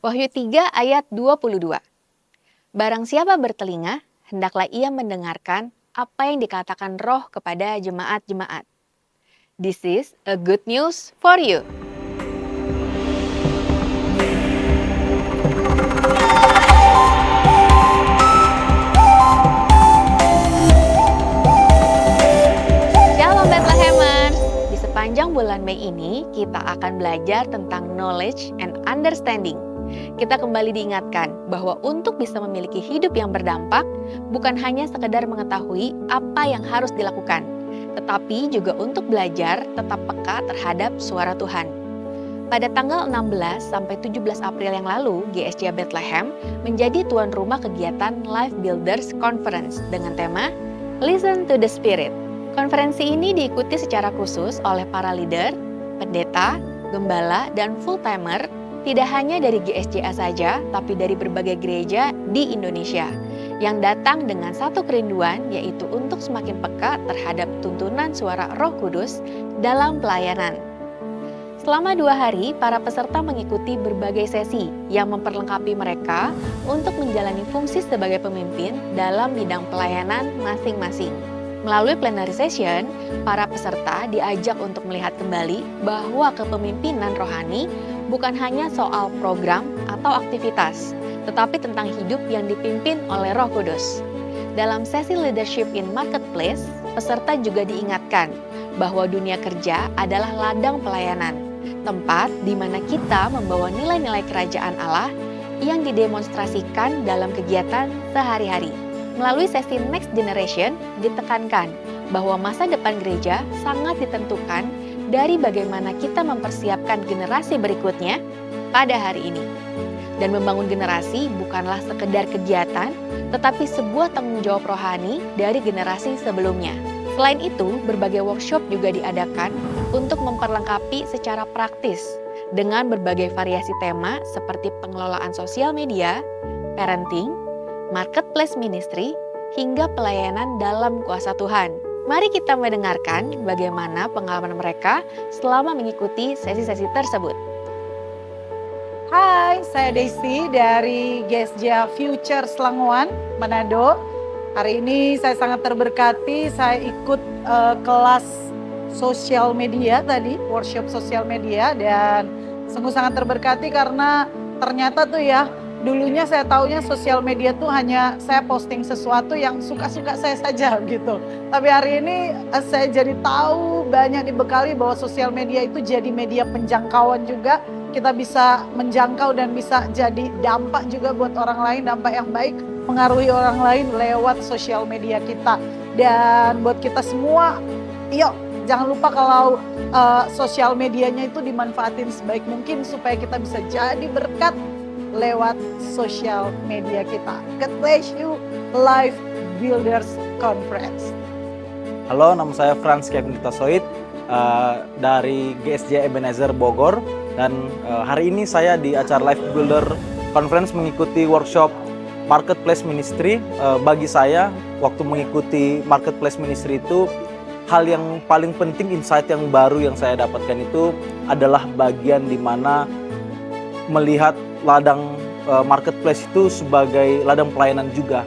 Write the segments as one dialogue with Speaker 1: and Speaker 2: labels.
Speaker 1: Wahyu 3 ayat 22. Barang siapa bertelinga, hendaklah ia mendengarkan apa yang dikatakan Roh kepada jemaat-jemaat. This is a good news for you. Shalom Bethlehemers. Di sepanjang bulan Mei ini, kita akan belajar tentang knowledge and understanding. Kita kembali diingatkan bahwa untuk bisa memiliki hidup yang berdampak, bukan hanya sekedar mengetahui apa yang harus dilakukan, tetapi juga untuk belajar tetap peka terhadap suara Tuhan. Pada tanggal 16 sampai 17 April yang lalu, GSJ Bethlehem menjadi tuan rumah kegiatan Life Builders Conference dengan tema Listen to the Spirit. Konferensi ini diikuti secara khusus oleh para leader, pendeta, gembala, dan full-timer, tidak hanya dari GSJA saja, tapi dari berbagai gereja di Indonesia, yang datang dengan satu kerinduan, yaitu untuk semakin peka terhadap tuntunan suara Roh Kudus dalam pelayanan. Selama 2 hari, para peserta mengikuti berbagai sesi yang memperlengkapi mereka untuk menjalani fungsi sebagai pemimpin dalam bidang pelayanan masing-masing. Melalui plenary session, para peserta diajak untuk melihat kembali bahwa kepemimpinan rohani bukan hanya soal program atau aktivitas, tetapi tentang hidup yang dipimpin oleh Roh Kudus. Dalam sesi Leadership in Marketplace, peserta juga diingatkan bahwa dunia kerja adalah ladang pelayanan, tempat di mana kita membawa nilai-nilai kerajaan Allah yang didemonstrasikan dalam kegiatan sehari-hari. Melalui sesi Next Generation, ditekankan bahwa masa depan gereja sangat ditentukan dari bagaimana kita mempersiapkan generasi berikutnya pada hari ini. Dan membangun generasi bukanlah sekedar kegiatan, tetapi sebuah tanggung jawab rohani dari generasi sebelumnya. Selain itu, berbagai workshop juga diadakan untuk memperlengkapi secara praktis dengan berbagai variasi tema seperti pengelolaan sosial media, parenting, marketplace ministry, hingga pelayanan dalam kuasa Tuhan. Mari kita mendengarkan bagaimana pengalaman mereka selama mengikuti sesi-sesi tersebut.
Speaker 2: Hai, saya Desi dari GSJ Future Selangwan, Manado. Hari ini saya sangat terberkati, saya ikut kelas sosial media tadi, workshop sosial media, dan sungguh sangat terberkati karena ternyata tuh ya, dulunya saya taunya sosial media tuh hanya saya posting sesuatu yang suka-suka saya saja gitu. Tapi hari ini saya jadi tahu, banyak dibekali bahwa sosial media itu jadi media penjangkauan juga. Kita bisa menjangkau dan bisa jadi dampak juga buat orang lain, dampak yang baik, mengaruhi orang lain lewat sosial media kita. Dan buat kita semua, yuk jangan lupa kalau sosial medianya itu dimanfaatin sebaik mungkin supaya kita bisa jadi berkat lewat sosial media kita. God bless you, Life Builders Conference.
Speaker 3: Halo, nama saya Frans Kevin Tasoid dari GSJ Ebenezer Bogor, dan hari ini saya di acara Life Builder Conference mengikuti workshop Marketplace Ministry. Bagi saya, waktu mengikuti Marketplace Ministry itu hal yang paling penting, insight yang baru yang saya dapatkan itu adalah bagian di mana melihat ladang marketplace itu sebagai ladang pelayanan juga.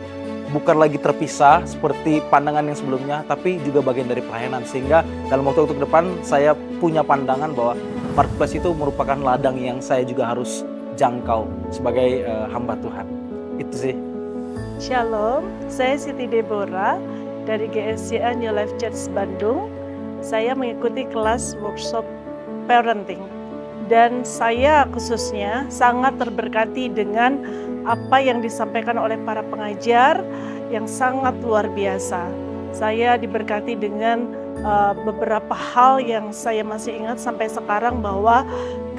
Speaker 3: Bukan lagi terpisah seperti pandangan yang sebelumnya, tapi juga bagian dari pelayanan. Sehingga dalam waktu ke depan saya punya pandangan bahwa marketplace itu merupakan ladang yang saya juga harus jangkau sebagai hamba Tuhan. Itu sih.
Speaker 4: Shalom, saya Siti Deborah dari GSJA New Life Church Bandung. Saya mengikuti kelas workshop parenting. Dan saya khususnya sangat terberkati dengan apa yang disampaikan oleh para pengajar yang sangat luar biasa. Saya diberkati dengan beberapa hal yang saya masih ingat sampai sekarang, bahwa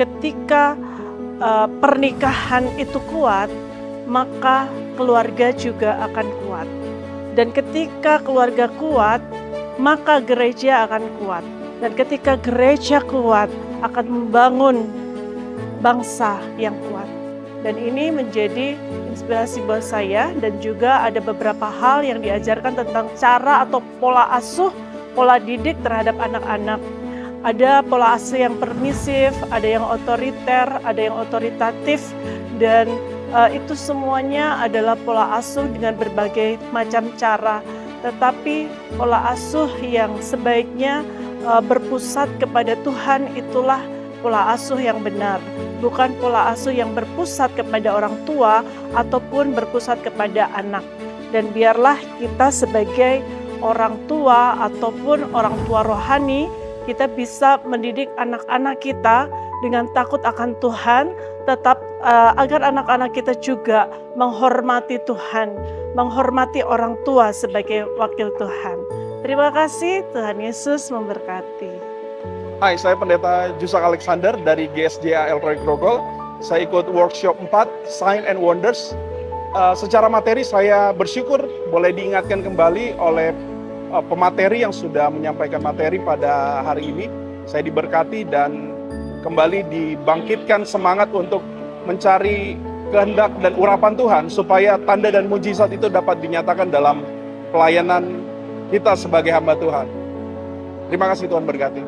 Speaker 4: ketika pernikahan itu kuat, maka keluarga juga akan kuat. Dan ketika keluarga kuat, maka gereja akan kuat. Dan ketika gereja kuat, akan membangun bangsa yang kuat. Dan ini menjadi inspirasi buat saya, dan juga ada beberapa hal yang diajarkan tentang cara atau pola asuh, pola didik terhadap anak-anak. Ada pola asuh yang permisif, ada yang otoriter, ada yang otoritatif, dan itu semuanya adalah pola asuh dengan berbagai macam cara. Tetapi pola asuh yang sebaiknya berpusat kepada Tuhan itulah pola asuh yang benar, bukan pola asuh yang berpusat kepada orang tua ataupun berpusat kepada anak. Dan biarlah kita sebagai orang tua ataupun orang tua rohani, kita bisa mendidik anak-anak kita dengan takut akan Tuhan, tetap agar anak-anak kita juga menghormati Tuhan, menghormati orang tua sebagai wakil Tuhan. Terima kasih, Tuhan Yesus memberkati.
Speaker 5: Hai, saya Pendeta Jusak Alexander dari GSJA Elroy Grogol. Saya ikut workshop 4, Sign and Wonders. Secara materi saya bersyukur boleh diingatkan kembali oleh pemateri yang sudah menyampaikan materi pada hari ini. Saya diberkati dan kembali dibangkitkan semangat untuk mencari kehendak dan urapan Tuhan supaya tanda dan mujizat itu dapat dinyatakan dalam pelayanan kita sebagai hamba Tuhan. Terima kasih, Tuhan berkati.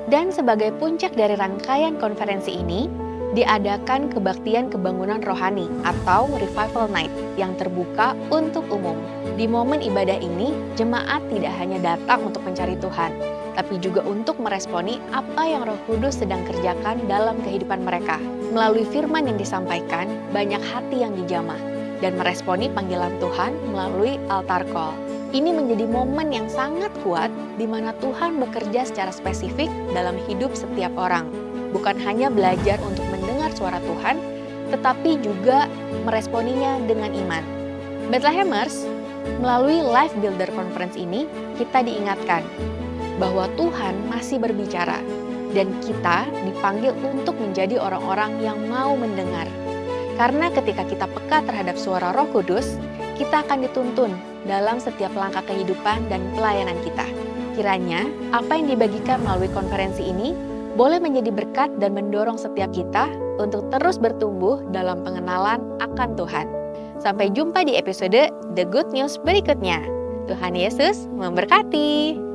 Speaker 1: Dan sebagai puncak dari rangkaian konferensi ini, diadakan kebaktian kebangunan rohani atau Revival Night yang terbuka untuk umum. Di momen ibadah ini, jemaat tidak hanya datang untuk mencari Tuhan, tapi juga untuk meresponi apa yang Roh Kudus sedang kerjakan dalam kehidupan mereka. Melalui firman yang disampaikan, banyak hati yang dijamah dan meresponi panggilan Tuhan melalui altar call. Ini menjadi momen yang sangat kuat di mana Tuhan bekerja secara spesifik dalam hidup setiap orang. Bukan hanya belajar untuk mendengar suara Tuhan, tetapi juga meresponinya dengan iman. Bethlehemers, melalui Life Builder Conference ini, kita diingatkan bahwa Tuhan masih berbicara dan kita dipanggil untuk menjadi orang-orang yang mau mendengar. Karena ketika kita peka terhadap suara Roh Kudus, kita akan dituntun dalam setiap langkah kehidupan dan pelayanan kita. Kiranya apa yang dibagikan melalui konferensi ini boleh menjadi berkat dan mendorong setiap kita untuk terus bertumbuh dalam pengenalan akan Tuhan. Sampai jumpa di episode The Good News berikutnya. Tuhan Yesus memberkati.